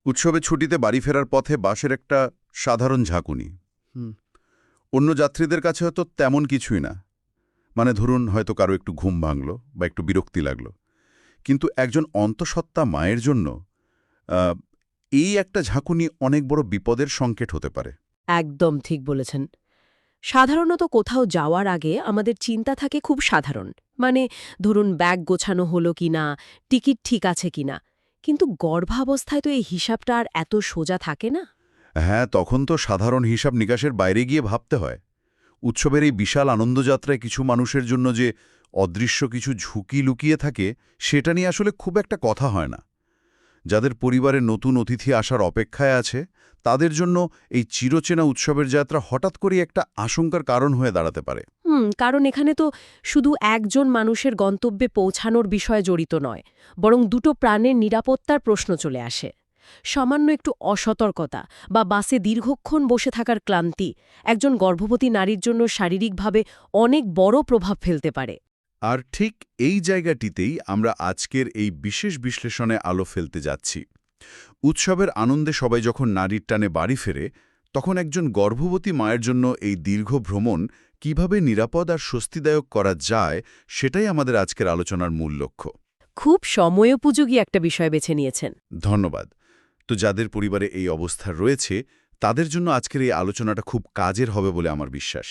উৎসবে ছুটিতে বাড়ি ফেরার পথে বাসের একটা সাধারণ ঝাঁকুনি। অন্য যাত্রীদের কাছে হয়তো তেমন কিছুই না, মানে ধরুন হয়তো কারো একটু ঘুম ভাঙল বা একটু বিরক্তি লাগল, কিন্তু একজন অন্তঃসত্ত্বা মায়ের জন্য আহ, এই একটা ঝাঁকুনি অনেক বড় বিপদের সংকেত হতে পারে। একদম ঠিক বলেছেন। সাধারণত কোথাও যাওয়ার আগে আমাদের চিন্তা থাকে খুব সাধারণ, মানে ধরুন ব্যাগ গোছানো হলো কিনা, টিকিট ঠিক আছে কিনা। কিন্তু গর্ভাবস্থায় তো এই হিসাবটা আর এত সোজা থাকে না। হ্যাঁ, তখন তো সাধারণ হিসাব নিকাশের বাইরে গিয়ে ভাবতে হয়। উৎসবের এই বিশাল আনন্দযাত্রায় কিছু মানুষের জন্য যে অদৃশ্য কিছু ঝুঁকি লুকিয়ে থাকে, সেটা নিয়ে আসলে খুব একটা কথা হয় না। যাদের পরিবারে নতুন অতিথি আসার অপেক্ষায় আছে, তাদের জন্য এই চিরচেনা উৎসবের যাত্রা হঠাৎ করে একটা আশঙ্কার কারণ হয়ে দাঁড়াতে পারে। কারণ এখানে তো শুধু একজন মানুষের গন্তব্যে পৌঁছানোর বিষয় জড়িত নয়, বরং দুটো প্রাণের নিরাপত্তার প্রশ্ন চলে আসে। সামান্য একটু অসতর্কতা বা বাসে দীর্ঘক্ষণ বসে থাকার ক্লান্তি একজন গর্ভবতী নারীর জন্য শারীরিকভাবে অনেক বড় প্রভাব ফেলতে পারে। আর ঠিক এই জায়গাটিতেই আমরা আজকের এই বিশেষ বিশ্লেষণে আলো ফেলতে যাচ্ছি। উৎসবের আনন্দে সবাই যখন নারীর টানে বাড়ি ফেরে, তখন একজন গর্ভবতী মায়ের জন্য এই দীর্ঘ ভ্রমণ কিভাবে নিরাপদ আর স্বস্তিদায়ক করা যায়, সেটাই আমাদের আজকের আলোচনার মূল লক্ষ্য। খুব সময়োপযোগী একটা বিষয় বেছে নিয়েছেন। ধন্যবাদ। তো যাদের পরিবারে এই অবস্থা রয়েছে, তাদের জন্য আজকের এই আলোচনাটা খুব কাজের হবে বলে আমার বিশ্বাস।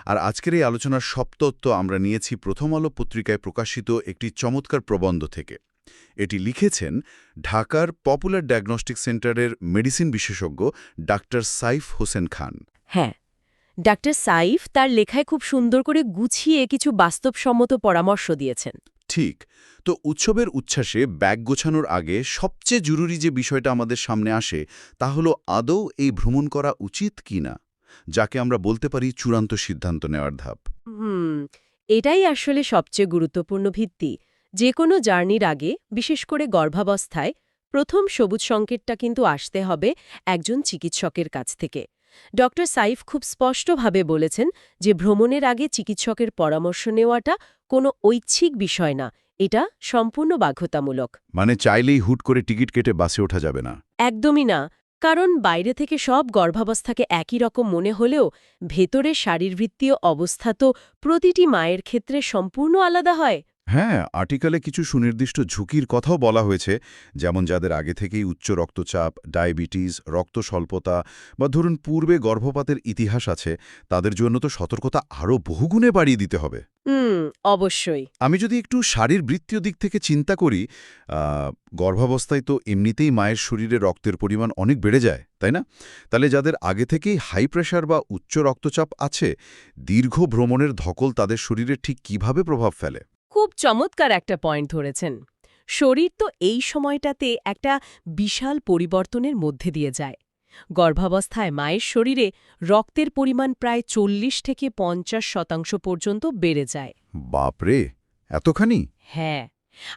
আর আজকের এই আলোচনার সব তথ্য আমরা নিয়েছি প্রথম আলো পত্রিকায় প্রকাশিত একটি চমৎকার প্রবন্ধ থেকে। এটি লিখেছেন ঢাকার পপুলার ডায়াগনস্টিক সেন্টারের মেডিসিন বিশেষজ্ঞ ডাক্তার সাইফ হোসেন খান। হ্যাঁ, ডাক্তার সাইফ তার লেখায় খুব সুন্দর করে গুছিয়ে কিছু বাস্তবসম্মত পরামর্শ দিয়েছেন। ঠিক। তো উৎসবের উচ্ছ্বাসে ব্যাগ গোছানোর আগে সবচেয়ে জরুরি যে বিষয়টা আমাদের সামনে আসে, তা হলো আদৌ এই ভ্রমণ করা উচিত কিনা, যাকে আমরা বলতে পারি চূড়ান্ত সিদ্ধান্ত নেওয়ার ধাপ। এটাই আসলে সবচেয়ে গুরুত্বপূর্ণ ভিত্তি। যে কোনো জার্নির আগে, বিশেষ করে গর্ভাবস্থায়, প্রথম সবুজ সংকেতটা কিন্তু আসতে হবে একজন চিকিৎসকের কাছ থেকে। ডক্টর সাইফ খুব স্পষ্টভাবে বলেছেন যে ভ্রমণের আগে চিকিৎসকের পরামর্শ নেওয়াটা কোনো ঐচ্ছিক বিষয় না, এটা সম্পূর্ণ বাধ্যতামূলক। মানে চাইলেই হুট করে টিকিট কেটে বাসে ওঠা যাবে না। একদমই না। কারণ বাইরে থেকে সব গর্ভাবস্থাকে একই রকম মনে হলেও ভেতরে শারীরবৃত্তীয় অবস্থা তো প্রতিটি মায়ের ক্ষেত্রে সম্পূর্ণ আলাদা হয়। হ্যাঁ, আর্টিকেলে কিছু সুনির্দিষ্ট ঝুঁকির কথাও বলা হয়েছে, যেমন যাদের আগে থেকেই উচ্চ রক্তচাপ, ডায়াবেটিস, রক্ত স্বল্পতা বা ধরুন পূর্বে গর্ভপাতের ইতিহাস আছে, তাদের জন্য তো সতর্কতা আরও বহুগুণে বাড়িয়ে দিতে হবে। অবশ্যই। আমি যদি একটু শারীরবৃত্তীয় দিক থেকে চিন্তা করি, গর্ভাবস্থায় তো এমনিতেই মায়ের শরীরে রক্তের পরিমাণ অনেক বেড়ে যায়, তাই না? তাহলে যাদের আগে থেকেই হাই প্রেশার বা উচ্চ রক্তচাপ আছে, দীর্ঘ ভ্রমণের ধকল তাদের শরীরে ঠিক কিভাবে প্রভাব ফেলে? খুব চমৎকার একটা পয়েন্ট ধরেছেন। শরীর তো এই সময়টাতে একটা বিশাল পরিবর্তনের মধ্যে দিয়ে যায়। গর্ভাবস্থায় মায়ের শরীরে রক্তের পরিমাণ প্রায় 40 থেকে 50% পর্যন্ত বেড়ে যায়। বাপরে, এতখানি! হ্যাঁ,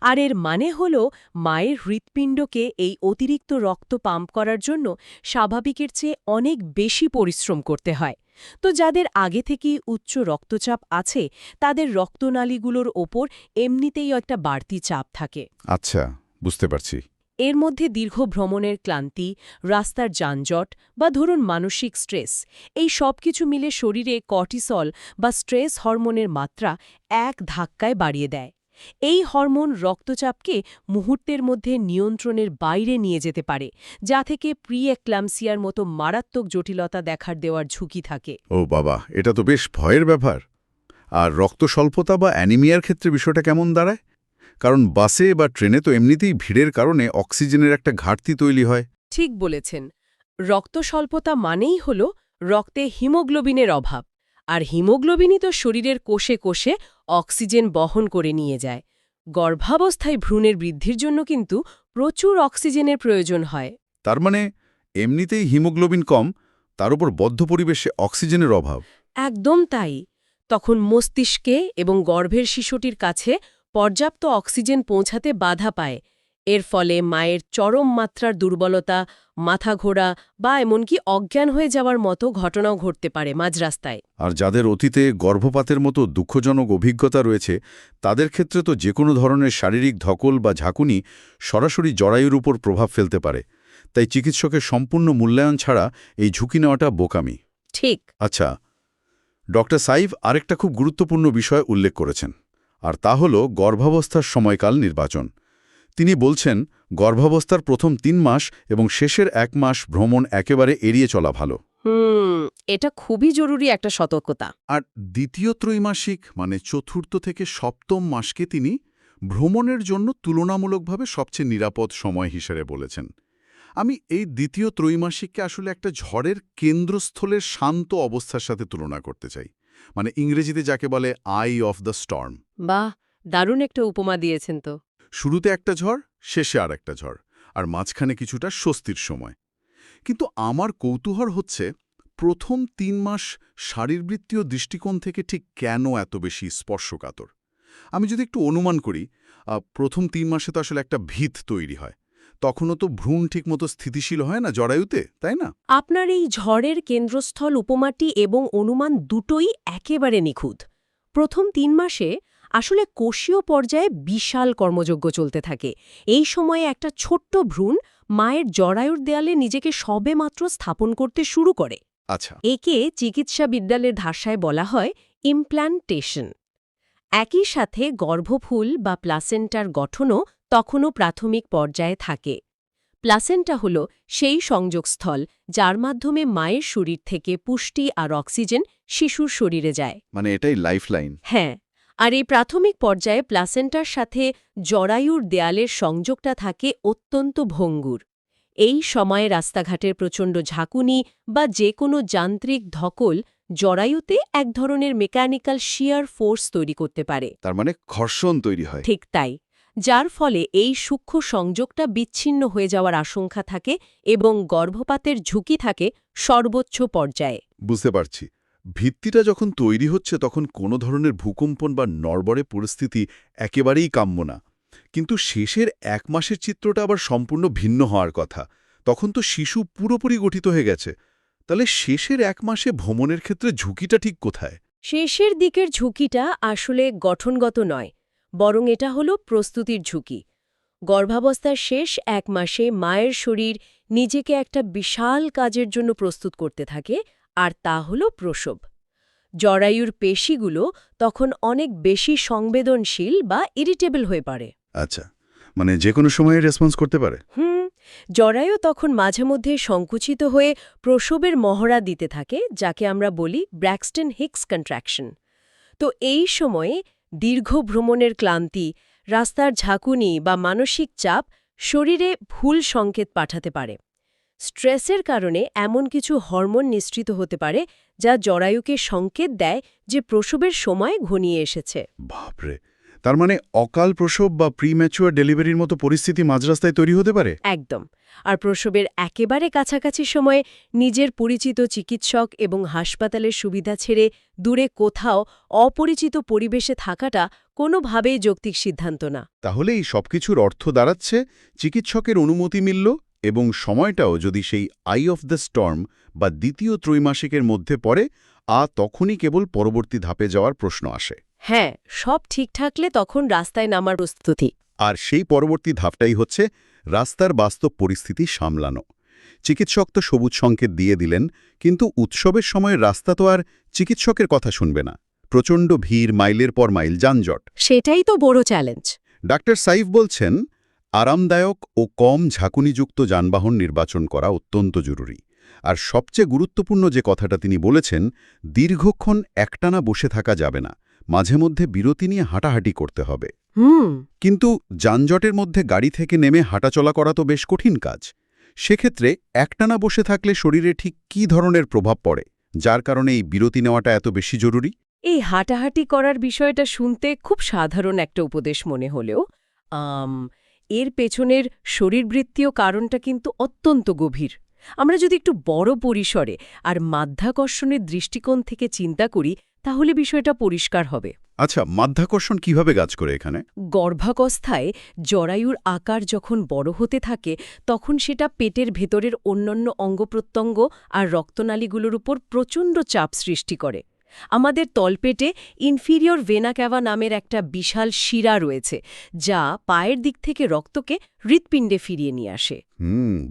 আর এর মানে হল মায়ের হৃৎপিণ্ডকে এই অতিরিক্ত রক্ত পাম্প করার জন্য স্বাভাবিকের চেয়ে অনেক বেশি পরিশ্রম করতে হয়। তো যাদের আগে থেকেই উচ্চ রক্তচাপ আছে, তাদের রক্তনালীগুলোর ওপর এমনিতেই একটা বাড়তি চাপ থাকে। আচ্ছা, বুঝতে পারছি। এর মধ্যে দীর্ঘ ভ্রমণের ক্লান্তি, রাস্তার যানজট বা ধরুন মানসিক স্ট্রেস, এই সব কিছু মিলে শরীরে কর্টিসল বা স্ট্রেস হরমোনের মাত্রা এক ধাক্কায় বাড়িয়ে দেয়। এই হরমোন রক্তচাপকে মুহূর্তের মধ্যে নিয়ন্ত্রণের বাইরে নিয়ে যেতে পারে, যা থেকে প্রি-এক্লাম্পসিয়ার মতো মারাত্মক জটিলতা দেখার দেওয়ার ঝুঁকি থাকে। ও বাবা, এটা তো বেশ ভয়ের ব্যাপার। আর রক্ত স্বল্পতা বা অ্যানিমিয়ার ক্ষেত্রে বিষয়টা কেমন দাঁড়ায়? কারণ বাসে বা ট্রেনে তো এমনিতেই ভিড়ের কারণে অক্সিজেনের একটা ঘাটতি তৈরি হয়। ঠিক বলেছেন। রক্ত স্বল্পতা মানেই হল রক্তে হিমোগ্লোবিনের অভাব, আর হিমোগ্লোবিনই তো শরীরের কোষে কোষে অক্সিজেন বহন করে নিয়ে যায়। গর্ভাবস্থায় ভ্রূণের বৃদ্ধির জন্য কিন্তু প্রচুর অক্সিজেনের প্রয়োজন হয়। তার মানে এমনিতেই হিমোগ্লোবিন কম, তার উপর বদ্ধ পরিবেশে অক্সিজেনের অভাব। একদম তাই। তখন মস্তিষ্কে এবং গর্ভের শিশুটির কাছে পর্যাপ্ত অক্সিজেন পৌঁছাতে বাধা পায়। এর ফলে মায়ের চরম মাত্রার দুর্বলতা, মাথা ঘোরা বা এমনকি অজ্ঞান হয়ে যাওয়ার মতো ঘটনাও ঘটতে পারে মাঝ রাস্তায়। আর যাদের অতীতে গর্ভপাতের মতো দুঃখজনক অভিজ্ঞতা রয়েছে, তাদের ক্ষেত্রে তো যে কোনো ধরনের শারীরিক ধকল বা ঝাঁকুনি সরাসরি জরায়ুর উপর প্রভাব ফেলতে পারে। তাই চিকিৎসকের সম্পূর্ণ মূল্যায়ন ছাড়া এই ঝুঁকি নেওয়াটা বোকামি। ঠিক। আচ্ছা, ডক্টর সাইফ আরেকটা খুব গুরুত্বপূর্ণ বিষয় উল্লেখ করেছেন, আর তা হল গর্ভাবস্থার সময়কাল নির্বাচন। তিনি বলছেন গর্ভাবস্থার প্রথম 3 মাস এবং শেষের 1 মাস ভ্রমণ একেবারে এড়িয়ে চলা ভালো। এটা খুবই জরুরি একটা সতর্কতা। আর দ্বিতীয় ত্রৈমাসিক মানে চতুর্থ থেকে সপ্তম মাসকে তিনি ভ্রমণের জন্য তুলনামূলকভাবে সবচেয়ে নিরাপদ সময় হিসেবে বলেছেন। আমি এই দ্বিতীয় ত্রৈমাসিককে আসলে একটা ঝড়ের কেন্দ্রস্থলের শান্ত অবস্থার সাথে তুলনা করতে চাই, মানে ইংরেজিতে যাকে বলে আই অফ দ্য স্টর্ম। বাহ, দারুণ একটা উপমা দিয়েছেন তো। শুরুতে একটা ঝড়, শেষে আর একটা ঝড়, আর মাঝখানে কিছুটা স্বস্তির সময়। কিন্তু আমার কৌতূহল হচ্ছে প্রথম 3 মাস শারীরবৃত্তীয় দৃষ্টিকোণ থেকে ঠিক কেন এত বেশি স্পর্শকাতর। আমি যদি একটু অনুমান করি, প্রথম 3 মাসে তো আসলে একটা ভিত তৈরি হয়, তখনও তো ভ্রূণ ঠিকমতো স্থিতিশীল হয় না জরায়ুতে, তাই না? আপনার এই ঝড়ের কেন্দ্রস্থল উপমাটি এবং অনুমান দুটোই একেবারে নিখুঁত। প্রথম 3 মাসে আসলে কোষীয় পর্যায়ে বিশাল কর্মযজ্ঞ চলতে থাকে। এই সময়ে একটা ছোট্ট ভ্রূণ মায়ের জরায়ুর দেয়ালে নিজেকে সবেমাত্র স্থাপন করতে শুরু করে। আচ্ছা। একে চিকিৎসাবিদ্যালয়ের ভাষায় বলা হয় ইমপ্ল্যান্টেশন। একই সাথে গর্ভফুল বা প্লাসেন্টার গঠনও তখনও প্রাথমিক পর্যায়ে থাকে। প্লাসেন্টা হল সেই সংযোগস্থল যার মাধ্যমে মায়ের শরীর থেকে পুষ্টি আর অক্সিজেন শিশুর শরীরে যায়। মানে এটাই লাইফলাইন। হ্যাঁ, আর এই প্রাথমিক পর্যায়ে প্লাসেন্টার সাথে জরায়ুর দেয়ালের সংযোগটা থাকে অত্যন্ত ভঙ্গুর। এই সময়ে রাস্তাঘাটের প্রচণ্ড ঝাঁকুনি বা যে কোনো যান্ত্রিক ধকল জরায়ুতে এক ধরনের মেকানিক্যাল শিয়ার ফোর্স তৈরি করতে পারে। তার মানে ঘর্ষণ তৈরি হয়। ঠিক তাই, যার ফলে এই সূক্ষ্ম সংযোগটা বিচ্ছিন্ন হয়ে যাওয়ার আশঙ্কা থাকে এবং গর্ভপাতের ঝুঁকি থাকে সর্বোচ্চ পর্যায়ে। বুঝতে পারছি। ভিত্তিটা যখন তৈরি হচ্ছে তখন কোনো ধরনের ভূকম্পন বা নড়বড়ে পরিস্থিতি একেবারেই কাম্য না। কিন্তু শেষের 1 মাসের চিত্রটা আবার সম্পূর্ণ ভিন্ন হওয়ার কথা। তখন তো শিশু পুরোপুরি গঠিত হয়ে গেছে। তাহলে শেষের 1 মাসে ভ্রমণের ক্ষেত্রে ঝুঁকিটা ঠিক কোথায়? শেষের দিকের ঝুঁকিটা আসলে গঠনগত নয়, বরং এটা হলো প্রস্তুতির ঝুঁকি। গর্ভাবস্থার শেষ 1 মাসে মায়ের শরীর নিজেকে একটা বিশাল কাজের জন্য প্রস্তুত করতে থাকে, আর তা হলো প্রসব। জরায়ুর পেশিগুলো তখন অনেক বেশি সংবেদনশীল বা ইরিটেবল হয়ে পড়ে। আচ্ছা, মানে যে কোনো সময়ে রেসপন্স করতে পারে। জরায়ু তখন মাঝে মধ্যে সংকুচিত হয়ে প্রসবের মহড়া দিতে থাকে, যাকে আমরা বলি ব্র্যাক্সটন হিক্স কন্ট্রাকশন। তো এই সময়ে দীর্ঘ ভ্রমণের ক্লান্তি, রাস্তার ঝাঁকুনি বা মানসিক চাপ শরীরে ভুল সংকেত পাঠাতে পারে। স্ট্রেসের কারণে এমন কিছু হরমোন নিঃসৃত হতে পারে যা জরায়ুকে সংকেত দেয় যে প্রসবের সময় ঘনিয়ে এসেছে। বাপরে! তার মানে অকাল প্রসব বা প্রিম্যাচুয়ার ডেলিভারির মতো পরিস্থিতি মাঝরাস্তায় তৈরি হতে পারে? একদম। আর প্রসবের একেবারে কাছাকাছি সময়ে নিজের পরিচিত চিকিৎসক এবং হাসপাতালের সুবিধা ছেড়ে দূরে কোথাও অপরিচিত পরিবেশে থাকাটা কোনোভাবেই যৌক্তিক সিদ্ধান্ত না। তাহলে এই সবকিছুর অর্থ দাঁড়াচ্ছে চিকিৎসকের অনুমতি মিলল এবং সময়টাও যদি সেই আই অফ দ্য স্টর্ম বা দ্বিতীয় ত্রৈমাসিকের মধ্যে পড়ে, তখনই কেবল পরবর্তী ধাপে যাওয়ার প্রশ্ন আসে। হ্যাঁ, সব ঠিক থাকলে তখন রাস্তায় নামার প্রস্তুতি। আর সেই পরবর্তী ধাপটাই হচ্ছে রাস্তার বাস্তব পরিস্থিতি সামলানো। চিকিৎসক তো সবুজ সংকেত দিয়ে দিলেন, কিন্তু উৎসবের সময় রাস্তা তো আর চিকিৎসকের কথা শুনবে না। প্রচণ্ড ভিড়, মাইলের পর মাইল যানজট। সেটাই তো বড় চ্যালেঞ্জ। ডাক্তার সাইফ বলছেন আরামদায়ক ও কম ঝাঁকুনিযুক্ত যানবাহন নির্বাচন করা অত্যন্ত জরুরি। আর সবচেয়ে গুরুত্বপূর্ণ যে কথাটা তিনি বলেছেন, দীর্ঘক্ষণ একটানা বসে থাকা যাবে না, মাঝে মধ্যে বিরতি নিয়ে হাঁটাহাঁটি করতে হবে। কিন্তু যানজটের মধ্যে গাড়ি থেকে নেমে হাঁটাচলা করা তো বেশ কঠিন কাজ। সেক্ষেত্রে একটানা বসে থাকলে শরীরে ঠিক কী ধরনের প্রভাব পড়ে, যার কারণে এই বিরতি নেওয়াটা এত বেশি জরুরি? এই হাঁটাহাঁটি করার বিষয়টা শুনতে খুব সাধারণ একটা উপদেশ মনে হলেও এর পেছনের শরীরবৃত্তীয় কারণটা কিন্তু অত্যন্ত গভীর। আমরা যদি একটু বড় পরিসরে আর মাধ্যাকর্ষণের দৃষ্টিকোণ থেকে চিন্তা করি, তাহলে বিষয়টা পরিষ্কার হবে। আচ্ছা, মাধ্যাকর্ষণ কিভাবে কাজ করে এখানে? গর্ভাবস্থায় জরায়ুর আকার যখন বড় হতে থাকে, তখন সেটা পেটের ভেতরের অন্যান্য অঙ্গপ্রত্যঙ্গ আর রক্তনালীগুলোর উপর প্রচণ্ড চাপ সৃষ্টি করে। আমাদের তলপেটে ইনফিরিয়র ভেনা ক্যাভা নামের একটা বিশাল শিরা রয়েছে, যা পায়ের দিক থেকে রক্তকে হৃৎপিণ্ডে ফিরিয়ে নিয়ে আসে।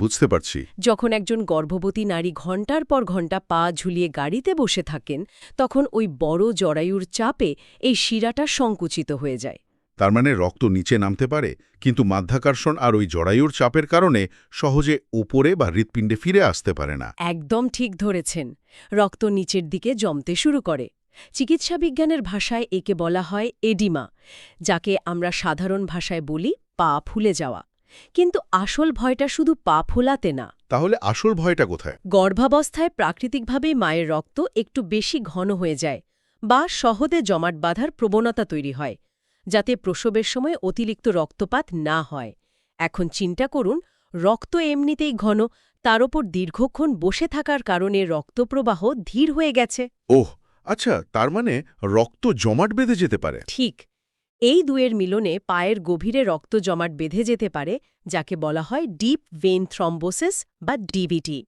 বুঝতে পারছি। যখন একজন গর্ভবতী নারী ঘণ্টার পর ঘণ্টা পা ঝুলিয়ে গাড়িতে বসে থাকেন, তখন ওই বড় জরায়ুর চাপে এই শিরাটা সংকুচিত হয়ে যায়। তার মানে রক্ত নিচে নামতে পারে, কিন্তু মাধ্যাকর্ষণ আর ওই জরায়ুর চাপের কারণে সহজে উপরে বা হৃৎপিণ্ডে ফিরে আসতে পারে না। একদম ঠিক ধরেছেন। রক্ত নিচের দিকে জমতে শুরু করে। চিকিৎসা বিজ্ঞানের ভাষায় একে বলা হয় এডিমা, যাকে আমরা সাধারণ ভাষায় বলি পা ফুলে যাওয়া। কিন্তু আসল ভয়টা শুধু পা ফোলাতে না। তাহলে আসল ভয়টা কোথায়? গর্ভাবস্থায় প্রাকৃতিকভাবেই মায়ের রক্ত একটু বেশি ঘন হয়ে যায় বা সহজে জমাট বাঁধার প্রবণতা তৈরি হয়, যাতে প্রসবের সময় অতিরিক্ত রক্তপাত না হয়। এখন চিন্তা করুন, রক্ত এমনিতেই ঘন, তার ওপর দীর্ঘক্ষণ বসে থাকার কারণে রক্তপ্রবাহ ধীর হয়ে গেছে। ওহ, আচ্ছা, তার মানে রক্ত জমাট বেঁধে যেতে পারে। ঠিক, এই দুয়ের মিলনে পায়ের গভীরে রক্ত জমাট বেঁধে যেতে পারে, যাকে বলা হয় ডিপ ভেইন থ্রম্বোসিস বা ডিভিটি।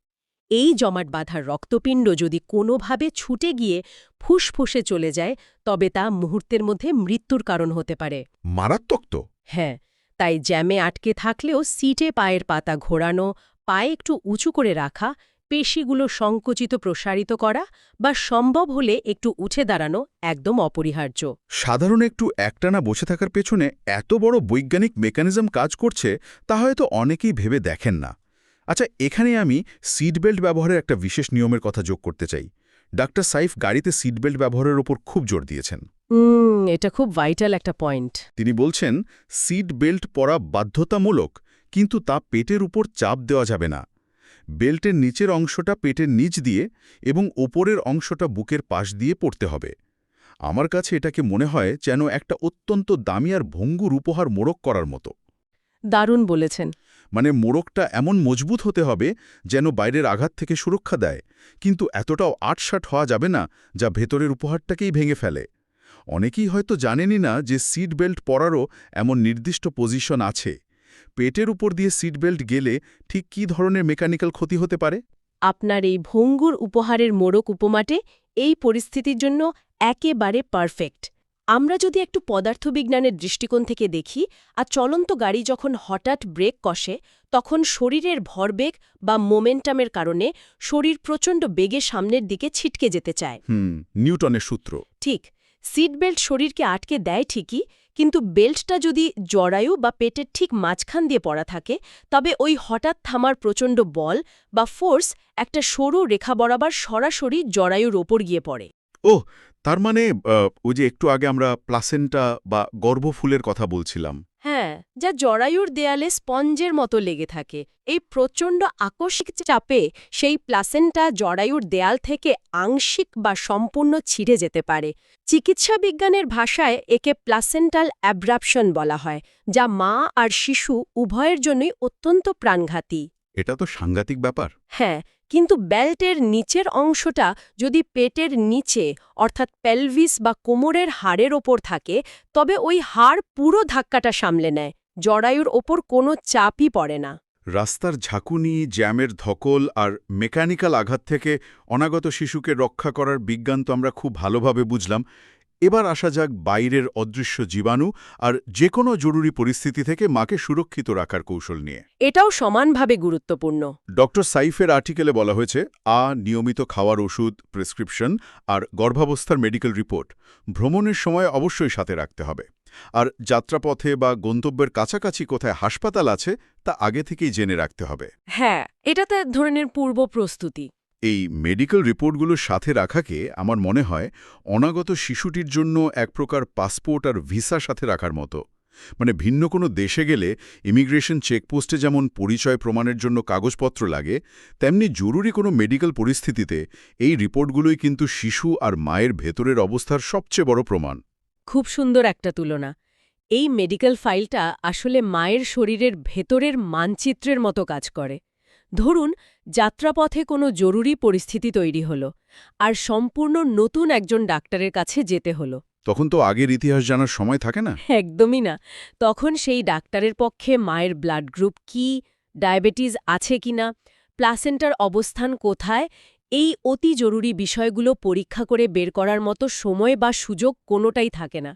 এই জমাট বাঁধার রক্তপিণ্ড যদি কোনোভাবে ছুটে গিয়ে ফুসফুসে চলে যায়, তবে তা মুহূর্তের মধ্যে মৃত্যুর কারণ হতে পারে। মারাত্মক তো। হ্যাঁ, তাই জ্যামে আটকে থাকলেও সিটে পায়ের পাতা ঘোরানো, পায়ে একটু উঁচু করে রাখা, পেশিগুলো সংকুচিত প্রসারিত করা বা সম্ভব হলে একটু উঠে দাঁড়ানো একদম অপরিহার্য। সাধারণ একটু একটানা বসে থাকার পেছনে এত বড় বৈজ্ঞানিক মেকানিজম কাজ করছে, তা হয়তো অনেকেই ভেবে দেখেন না। আচ্ছা, এখানে আমি সিট বেল্ট ব্যবহারের একটা বিশেষ নিয়মের কথা যোগ করতে চাই। ডাক্তার সাইফ গাড়িতে সিট বেল্ট ব্যবহারের ওপর খুব জোর দিয়েছেন। এটা খুব ভাইটাল একটা পয়েন্ট। তিনি বলছেন, সিট বেল্ট পরা বাধ্যতামূলক, কিন্তু তা পেটের উপর চাপ দেওয়া যাবে না। বেল্টের নিচের অংশটা পেটের নিচ দিয়ে এবং ওপরের অংশটা বুকের পাশ দিয়ে পড়তে হবে। আমার কাছে এটাকে মনে হয় যেন একটা অত্যন্ত দামি আর ভঙ্গুর উপহার মোড়ক করার মতো। দারুণ বলেছেন। মানে মোড়কটা এমন মজবুত হতে হবে যেন বাইরের আঘাত থেকে সুরক্ষা দেয়, কিন্তু এতটাও আটসাট হওয়া যাবে না যা ভেতরের উপহারটাকেই ভেঙে ফেলে। অনেকেই হয়তো জানেনই না যে সিট বেল্ট পরারও এমন নির্দিষ্ট পজিশন আছে। পেটের উপর দিয়ে সিট বেল্ট গেলে ঠিক কী ধরনের মেকানিক্যাল ক্ষতি হতে পারে? আপনার এই ভঙ্গুর উপহারের মোড়ক উপমাটে এই পরিস্থিতির জন্য একেবারে পারফেক্ট। আমরা যদি একটু পদার্থবিজ্ঞানের দৃষ্টিকোণ থেকে দেখি, আর চলন্ত গাড়ি যখন হঠাৎ ব্রেক কষে, তখন শরীরের ভরবেগ বা মোমেন্টামের কারণে শরীর প্রচণ্ড বেগে সামনের দিকে ছিটকে যেতে চায়। নিউটনের সূত্র। ঠিক, সিট বেল্ট শরীরকে আটকে দেয় ঠিকই, কিন্তু বেল্টটা যদি জরায়ু বা পেটের ঠিক মাঝখান দিয়ে পড়া থাকে, তবে ওই হঠাৎ থামার প্রচণ্ড বল বা ফোর্স একটা সরু রেখা বরাবর সরাসরি জরায়ুর ওপর গিয়ে পড়ে। ওহ, তার মানে ওই যে একটু আগে আমরা প্লাসেন্টা বা গর্ভফুলের কথা বলছিলাম। হ্যাঁ, যা জরায়ুর দেয়ালে স্পঞ্জের মতো লেগে থাকে। এই প্রচণ্ড আকস্মিক চাপে সেই প্লাসেন্টা জরায়ুর দেয়াল থেকে আংশিক বা সম্পূর্ণ ছিঁড়ে যেতে পারে। চিকিৎসা বিজ্ঞানের ভাষায় একে প্লাসেন্টাল অ্যাব্রাপশন বলা হয়, যা মা আর শিশু উভয়ের জন্যই অত্যন্ত প্রাণঘাতী। এটা তো সাংঘাতিক ব্যাপার। হ্যাঁ, কিন্তু বেল্টের নিচের অংশটা যদি পেটের নিচে অর্থাৎ পেলভিস বা কোমরের হাড়ের ওপর থাকে, তবে ওই হাড় পুরো ধাক্কাটা সামলে নেয়, জরায়ুর ওপর কোনো চাপই পড়ে না। রাস্তার ঝাঁকুনি, জ্যামের ধকল আর মেকানিক্যাল আঘাত থেকে অনাগত শিশুকে রক্ষা করার বিজ্ঞান তো আমরা খুব ভালোভাবে বুঝলাম। এবার আসা যাক বাইরের অদৃশ্য জীবাণু আর যে কোনো জরুরি পরিস্থিতি থেকে মাকে সুরক্ষিত রাখার কৌশল নিয়ে। এটাও সমানভাবে গুরুত্বপূর্ণ। ডক্টর সাইফের আর্টিকেলে বলা হয়েছে, নিয়মিত খাওয়ার ওষুধ, প্রেসক্রিপশন আর গর্ভাবস্থার মেডিকেল রিপোর্ট ভ্রমণের সময় অবশ্যই সাথে রাখতে হবে। আর যাত্রাপথে বা গন্তব্যের কাছাকাছি কোথায় হাসপাতাল আছে তা আগে থেকেই জেনে রাখতে হবে। হ্যাঁ, এটা তো এক ধরনের পূর্ব প্রস্তুতি। এই মেডিকেল রিপোর্টগুলোর সাথে রাখাকে আমার মনে হয় অনাগত শিশুটির জন্য এক প্রকার পাসপোর্ট আর ভিসা সাথে রাখার মতো। মানে ভিন্ন কোনো দেশে গেলে ইমিগ্রেশন চেকপোস্টে যেমন পরিচয় প্রমাণের জন্য কাগজপত্র লাগে, তেমনি জরুরি কোনো মেডিকেল পরিস্থিতিতে এই রিপোর্টগুলোই কিন্তু শিশু আর মায়ের ভেতরের অবস্থার সবচেয়ে বড় প্রমাণ। খুব সুন্দর একটা তুলনা। এই মেডিকেল ফাইলটা আসলে মায়ের শরীরের ভেতরের মানচিত্রের মতো কাজ করে। ধরুন, যাত্রাপথে কোনো জরুরি পরিস্থিতি তৈরি হলো, আর সম্পূর্ণ নতুন একজন ডাক্তারের কাছে যেতে হলো। তখন তো আগের ইতিহাস জানার সময় থাকে না। একদমই না। তখন সেই ডাক্তারের পক্ষে মায়ের ব্লাড গ্রুপ কি, ডায়াবেটিস আছে কিনা, প্লাসেন্টার অবস্থান কোথায়, এই অতি জরুরি বিষয়গুলো পরীক্ষা করে বের করার মতো সময় বা সুযোগ কোনোটাই থাকে না।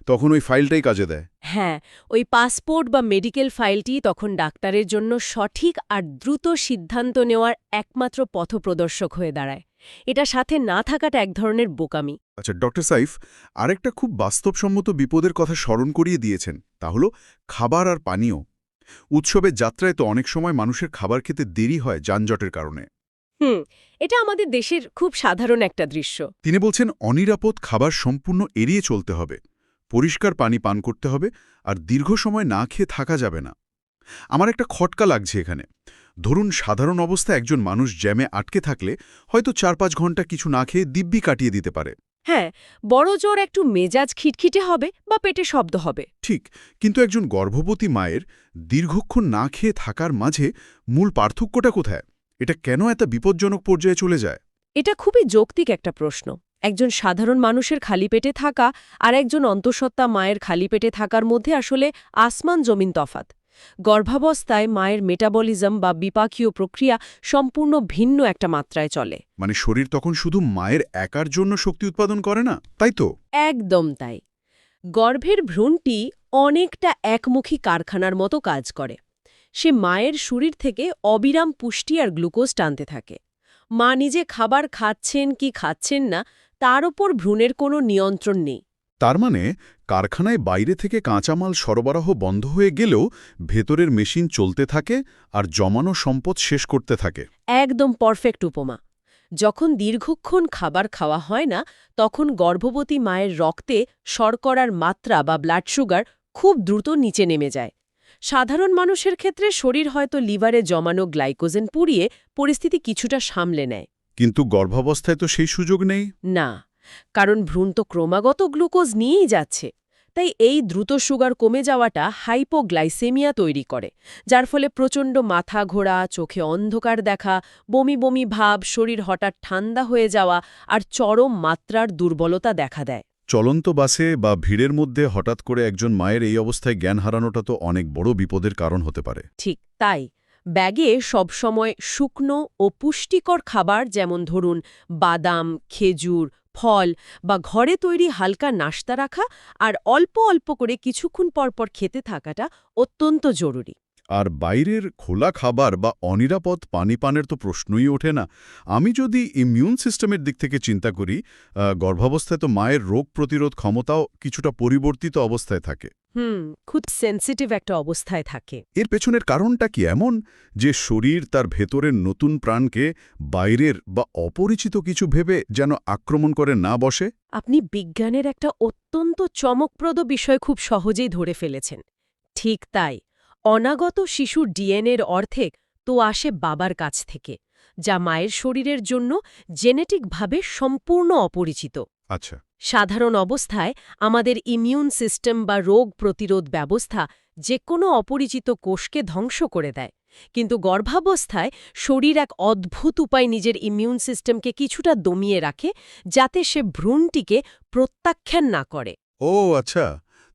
তখন ওই ফাইলটাই কাজে দেয়। হ্যাঁ, ওই পাসপোর্ট বা মেডিকেল ফাইলটি তখন ডাক্তারের জন্য সঠিক আর দ্রুত সিদ্ধান্ত নেওয়ার একমাত্র পথপ্রদর্শক হয়ে দাঁড়ায়। এটা সাথে না থাকাটা এক ধরনের বোকামি। আচ্ছা ডক্টর সাইফ, আরেকটা খুব বাস্তবসম্মত বিপদের কথা স্মরণ করিয়ে দিয়েছেন, তা হলো খাবার আর পানীয়। উৎসবের যাত্রায় তো অনেক সময় মানুষের খাবার খেতে দেরি হয় যানজটের কারণে। এটা আমাদের দেশের খুব সাধারণ একটা দৃশ্য। তিনি বলছেন অনিরাপদ খাবার সম্পূর্ণ এড়িয়ে চলতে হবে, পরিষ্কার পানি পান করতে হবে, আর দীর্ঘ সময় না খেয়ে থাকা যাবে না। আমার একটা খটকা লাগছে এখানে। ধরুন সাধারণ অবস্থায় একজন মানুষ জ্যামে আটকে থাকলে হয়তো ৪-৫ ঘন্টা কিছু না খেয়ে দিব্যি কাটিয়ে দিতে পারে। হ্যাঁ, বড় জোর একটু মেজাজ খিটখিটে হবে বা পেটে শব্দ হবে। ঠিক, কিন্তু একজন গর্ভবতী মায়ের দীর্ঘক্ষণ না খেয়ে থাকার মাঝে মূল পার্থক্যটা কোথায়? এটা কেন এত বিপজ্জনক পর্যায়ে চলে যায়? এটা খুবই যৌক্তিক একটা প্রশ্ন। একজন সাধারণ মানুষের খালি পেটে থাকা আর একজন অন্তঃসত্ত্বা মায়ের খালি পেটে থাকার মধ্যে আসলে আসমান জমিন তফাত। গর্ভাবস্থায় মায়ের মেটাবলিজম বা বিপাকীয় প্রক্রিয়া সম্পূর্ণ ভিন্ন একটা মাত্রায় চলে। মানে শরীর তখন শুধু মায়ের একার জন্য শক্তি উৎপাদন করে না, তাই তো? একদম তাই। গর্ভের ভ্রূণটি অনেকটা একমুখী কারখানার মতো কাজ করে। সে মায়ের শরীর থেকে অবিরাম পুষ্টি আর গ্লুকোজ টানতে থাকে। মা নিজে খাবার খাচ্ছেন কি খাচ্ছেন না তার ওপর ভ্রূণের কোনো নিয়ন্ত্রণ নেই। তার মানে কারখানায় বাইরে থেকে কাঁচামাল সরবরাহ বন্ধ হয়ে গেলেও ভেতরের মেশিন চলতে থাকে আর জমানো সম্পদ শেষ করতে থাকে। একদম পারফেক্ট উপমা। যখন দীর্ঘক্ষণ খাবার খাওয়া হয় না তখন গর্ভবতী মায়ের রক্তে শর্করার মাত্রা বা ব্লাড সুগার খুব দ্রুত নিচে নেমে যায়। সাধারণ মানুষের ক্ষেত্রে শরীর হয়তো লিভারে জমানো গ্লাইকোজেন পুড়িয়ে পরিস্থিতি কিছুটা সামলে নেয়। কিন্তু গর্ভাবস্থায় তো সেই সুযোগ নেই। না, কারণ ভ্রূণ তো ক্রমাগত গ্লুকোজ নিয়েই যাচ্ছে। তাই এই দ্রুত সুগার কমে যাওয়াটা হাইপোগ্লাইসেমিয়া তৈরি করে, যার ফলে প্রচণ্ড মাথা ঘোরা, চোখে অন্ধকার দেখা, বমি বমি ভাব, শরীর হঠাৎ ঠান্ডা হয়ে যাওয়া আর চরম মাত্রার দুর্বলতা দেখা দেয়। চলন্ত বাসে বা ভিড়ের মধ্যে হঠাৎ করে একজন মায়ের এই অবস্থায় জ্ঞান হারানোটা তো অনেক বড় বিপদের কারণ হতে পারে। ঠিক তাই। ব্যাগে সবসময় শুকনো ও পুষ্টিকর খাবার যেমন ধরুন বাদাম, খেজুর, ফল বা ঘরে তৈরি হালকা নাশতা রাখা আর অল্প অল্প করে কিছুক্ষণ পরপর খেতে থাকাটা অত্যন্ত জরুরি। আর বাইরের খোলা খাবার বা অনিরাপদ পানি পানের তো প্রশ্নই ওঠে না। আমি যদি ইমিউন সিস্টেমের দিক থেকে চিন্তা করি, গর্ভাবস্থায় তো মায়ের রোগ প্রতিরোধ ক্ষমতাও কিছুটা পরিবর্তিত অবস্থায় থাকে। খুব সেন্সিটিভ একটা অবস্থায় থাকে। এর পেছনের কারণটা কি এমন যে শরীর তার ভেতরের নতুন প্রাণকে বাইরের বা অপরিচিত কিছু ভেবে যেন আক্রমণ করে না বসে? আপনি বিজ্ঞানের একটা অত্যন্ত চমকপ্রদ বিষয় খুব সহজেই ধরে ফেলেছেন। ঠিক তাই। অনাগত শিশুর ডিএনএর অর্ধেক তো আসে বাবার কাছ থেকে, যা মায়ের শরীরের জন্য জেনেটিকভাবে সম্পূর্ণ অপরিচিত। আচ্ছা। সাধারণ অবস্থায় আমাদের ইমিউন সিস্টেম বা রোগ প্রতিরোধ ব্যবস্থা যে কোনো অপরিচিত কোষকে ধ্বংস করে দেয়, কিন্তু গর্ভাবস্থায় শরীর এক অদ্ভুত উপায় নিজের ইমিউন সিস্টেমকে কিছুটা দমিয়ে রাখে, যাতে সে ভ্রূণটিকে প্রত্যাখ্যান না করে। ও আচ্ছা,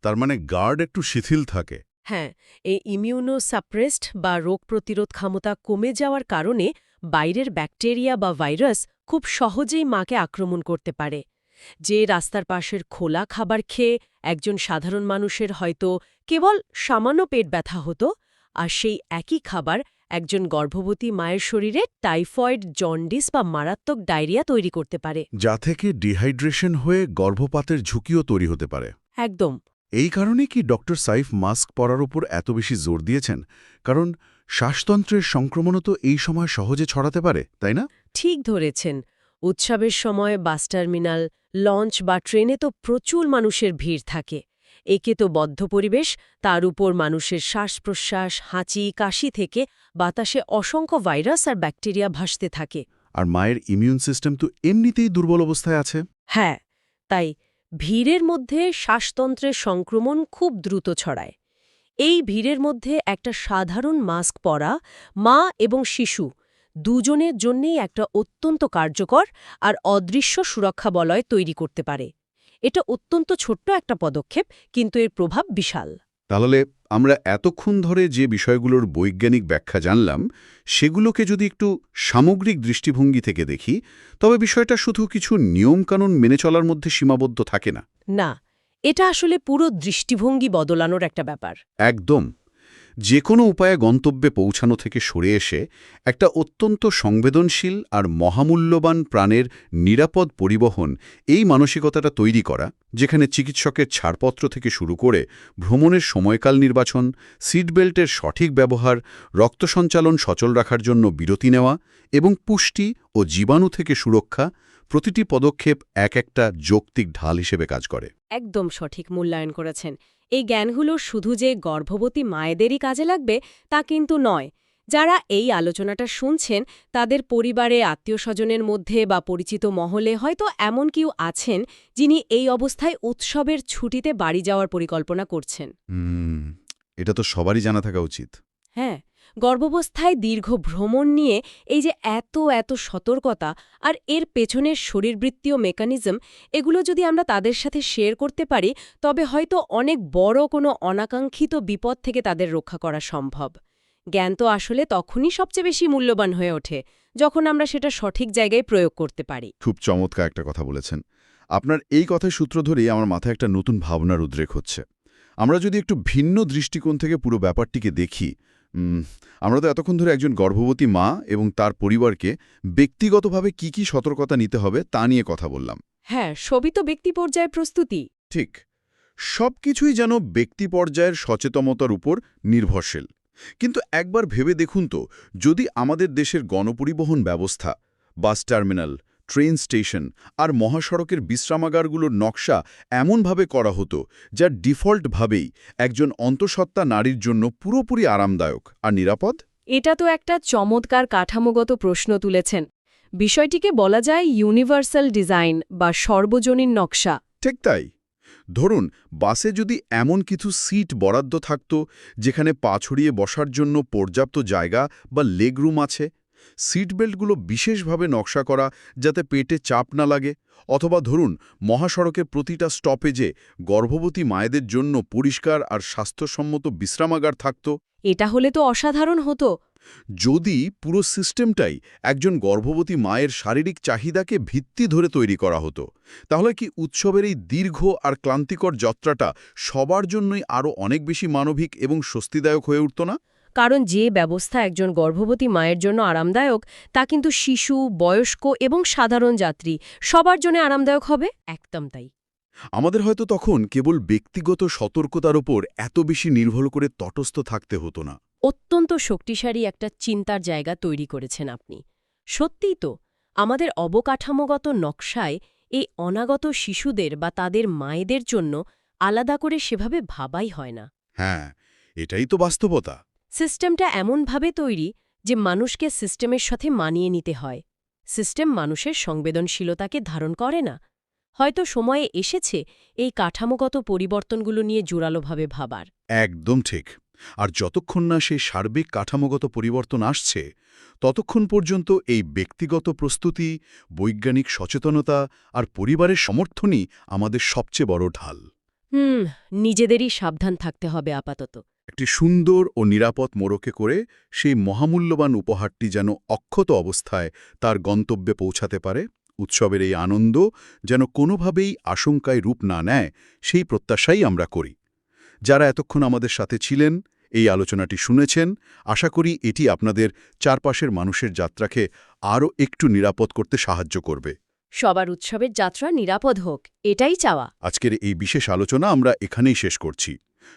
তার মানে গার্ড একটু শিথিল থাকে। হ্যাঁ, এই ইমিউনোসাপ্রেসড বা রোগ প্রতিরোধ ক্ষমতা কমে যাওয়ার কারণে বাইরের ব্যাকটেরিয়া বা ভাইরাস খুব সহজেই মাকে আক্রমণ করতে পারে। যে রাস্তার পাশের খোলা খাবার খেয়ে একজন সাধারণ মানুষের হয়তো কেবল সামান্য পেট ব্যথা হতো, আর সেই একই খাবার একজন গর্ভবতী মায়ের শরীরে টাইফয়েড, জন্ডিস বা মারাত্মক ডায়রিয়া তৈরি করতে পারে। যা থেকে ডিহাইড্রেশন হয়ে গর্ভপাতের ঝুঁকিও তৈরি হতে পারে। একদম। এই কারণে কি ডক্টর সাইফ মাস্ক পরার উপর এত বেশি জোর দিয়েছেন? কারণ শ্বাসতন্ত্রের সংক্রমণও তো এই সময় সহজে ছড়াতে পারে, তাই না? ঠিক ধরেছেন। উৎসবের সময় বাস টার্মিনাল, লঞ্চ বা ট্রেনে তো প্রচুর মানুষের ভিড় থাকে। একে তো বদ্ধ পরিবেশ, তার উপর মানুষের শ্বাস-প্রশ্বাস, হাঁচি, কাশি থেকে বাতাসে অসংখ্য ভাইরাস আর ব্যাকটেরিয়া ভাসতে থাকে। আর মায়ের ইমিউন সিস্টেম তো এমনিতেই দুর্বল অবস্থায় আছে। হ্যাঁ, তাই ভিড়ের মধ্যে শ্বাসতন্ত্রের সংক্রমণ খুব দ্রুত ছড়ায়। এই ভিড়ের মধ্যে একটা সাধারণ মাস্ক পরা মা এবং শিশু দুজনের জন্যেই একটা অত্যন্ত কার্যকর আর অদৃশ্য সুরক্ষা বলয় তৈরি করতে পারে। এটা অত্যন্ত ছোট্ট একটা পদক্ষেপ, কিন্তু এর প্রভাব বিশাল। তাহলে আমরা এতক্ষণ ধরে যে বিষয়গুলোর বৈজ্ঞানিক ব্যাখ্যা জানলাম সেগুলোকে যদি একটু সামগ্রিক দৃষ্টিভঙ্গি থেকে দেখি তবে বিষয়টা শুধু কিছু নিয়মকানুন মেনে চলার মধ্যে সীমাবদ্ধ থাকে না। না, এটা আসলে পুরো দৃষ্টিভঙ্গি বদলানোর একটা ব্যাপার। একদম। যে কোনো উপায়ে গন্তব্যে পৌঁছানো থেকে সরে এসে একটা অত্যন্ত সংবেদনশীল আর মহামূল্যবান প্রাণের নিরাপদ পরিবহন, এই মানসিকতাটা তৈরি করা, যেখানে চিকিৎসকের ছাড়পত্র থেকে শুরু করে ভ্রমণের সময়কাল নির্বাচন, সিট বেল্টের সঠিক ব্যবহার, রক্ত সঞ্চালন সচল রাখার জন্য বিরতি নেওয়া এবং পুষ্টি ও জীবাণু থেকে সুরক্ষা, প্রতিটি পদক্ষেপ এক একটা যৌক্তিক ঢাল হিসেবে কাজ করে। একদম সঠিক মূল্যায়ন করেছেন। এই জ্ঞানগুলো শুধু যে গর্ভবতী মায়েদেরই কাজে লাগবে তা কিন্তু নয়। যারা এই আলোচনাটা শুনছেন তাদের পরিবারে, আত্মীয়স্বজনের মধ্যে বা পরিচিত মহলে হয়তো এমন কেউ আছেন যিনি এই অবস্থায় উৎসবের ছুটিতে বাড়ি যাওয়ার পরিকল্পনা করছেন। এটা তো সবারই জানা থাকা উচিত। হ্যাঁ, গর্ভাবস্থায় দীর্ঘ ভ্রমণ নিয়ে এই যে এত সতর্কতা আর এর পেছনের শরীরবৃত্তীয় মেকানিজম, এগুলো যদি আমরা তাদের সাথে শেয়ার করতে পারি তবে হয়তো অনেক বড় কোনো অনাকাঙ্ক্ষিত বিপদ থেকে তাদের রক্ষা করা সম্ভব। জ্ঞান তো আসলে তখনই সবচেয়ে বেশি মূল্যবান হয়ে ওঠে যখন আমরা সেটা সঠিক জায়গায় প্রয়োগ করতে পারি। খুব চমৎকার একটা কথা বলেছেন। আপনার এই কথার সূত্র ধরেই আমার মাথায় একটা নতুন ভাবনার উদ্রেক হচ্ছে। আমরা যদি একটু ভিন্ন দৃষ্টিকোণ থেকে পুরো ব্যাপারটিকে দেখি, আমরা তো এতক্ষণ ধরে একজন গর্ভবতী মা এবং তার পরিবারকে ব্যক্তিগতভাবে কি সতর্কতা নিতে হবে তা নিয়ে কথা বললাম। হ্যাঁ, সবই তো ব্যক্তি পর্যায়ে প্রস্তুতি। ঠিক, সবকিছুই যেন ব্যক্তি পর্যায়ের সচেতনতার উপর নির্ভরশীল। কিন্তু একবার ভেবে দেখুন তো, যদি আমাদের দেশের গণপরিবহন ব্যবস্থা, বাস টার্মিনাল, ট্রেন স্টেশন আর মহাসড়কের বিশ্রামাগারগুলোর নকশা এমনভাবে করা হতো যা ডিফল্টভাবেই একজন অন্তঃসত্ত্বা নারীর জন্য পুরোপুরি আরামদায়ক আর নিরাপদ। এটা তো একটা চমৎকার কাঠামোগত প্রশ্ন তুলেছেন। বিষয়টিকে বলা যায় ইউনিভার্সাল ডিজাইন বা সর্বজনীন নকশা। ঠিক তাই। ধরুন, বাসে যদি এমন কিছু সিট বরাদ্দ থাকত যেখানে পা ছড়িয়ে বসার জন্য পর্যাপ্ত জায়গা বা লেগ রুম আছে, সিট বেল্টগুলো বিশেষভাবে নকশা করা যাতে পেটে চাপ না লাগে, অথবা ধরুন মহাসড়কের প্রতিটা স্টপেজে গর্ভবতী মায়েদের জন্য পরিষ্কার আর স্বাস্থ্যসম্মত বিশ্রামাগার থাকত। এটা হলে তো অসাধারণ হতো। যদি পুরো সিস্টেমটাই একজন গর্ভবতী মায়ের শারীরিক চাহিদাকে ভিত্তি ধরে তৈরি করা হতো, তাহলে কি উৎসবের এই দীর্ঘ আর ক্লান্তিকর যাত্রাটা সবার জন্যই আরও অনেক বেশি মানবিক এবং স্বস্তিদায়ক হয়ে উঠত না? কারণ যে ব্যবস্থা একজন গর্ভবতী মায়ের জন্য আরামদায়ক তা কিন্তু শিশু, বয়স্ক এবং সাধারণ যাত্রী সবার জন্য আরামদায়ক হবে। একদম তাই। আমাদের হয়তো তখন কেবল ব্যক্তিগত সতর্কতার ওপর এত বেশি নির্ভর করে তটস্থ থাকতে হতো না। অত্যন্ত শক্তিশালী একটা চিন্তার জায়গা তৈরি করেছেন আপনি। সত্যিই তো, আমাদের অবকাঠামোগত নকশায় এই অনাগত শিশুদের বা তাদের মায়েদের জন্য আলাদা করে সেভাবে ভাবাই হয় না। হ্যাঁ, এটাই তো বাস্তবতা। সিস্টেমটা এমনভাবে তৈরি যে মানুষকে সিস্টেমের সাথে মানিয়ে নিতে হয়। সিস্টেম মানুষের সংবেদনশীলতাকে ধারণ করে না। হয়তো সময়ে এসেছে এই কাঠামোগত পরিবর্তনগুলো নিয়ে জোরালোভাবে ভাবার। একদম ঠিক। আর যতক্ষণ না সেই সার্বিক কাঠামোগত পরিবর্তন আসছে, ততক্ষণ পর্যন্ত এই ব্যক্তিগত প্রস্তুতি, বৈজ্ঞানিক সচেতনতা আর পরিবারের সমর্থনই আমাদের সবচেয়ে বড় ঢাল। নিজেদেরই সাবধান থাকতে হবে আপাতত। একটি সুন্দর ও নিরাপদ মোড়কে করে সেই মহামূল্যবান উপহারটি যেন অক্ষত অবস্থায় তার গন্তব্যে পৌঁছাতে পারে। উৎসবের এই আনন্দ যেন কোনোভাবেই আশঙ্কায় রূপ না নেয়, সেই প্রত্যাশাই আমরা করি। যারা এতক্ষণ আমাদের সাথে ছিলেন, এই আলোচনাটি শুনেছেন, আশা করি এটি আপনাদের চারপাশের মানুষের যাত্রাকে আরও একটু নিরাপদ করতে সাহায্য করবে। সবার উৎসবের যাত্রা নিরাপদ হোক, এটাই চাওয়া। আজকের এই বিশেষ আলোচনা আমরা এখানেই শেষ করছি।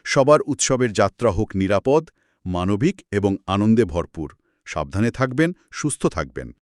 সবার উৎসবের যাত্রা হোক নিরাপদ, মানবিক এবং আনন্দে ভরপুর। সাবধানে থাকবেন, সুস্থ থাকবেন।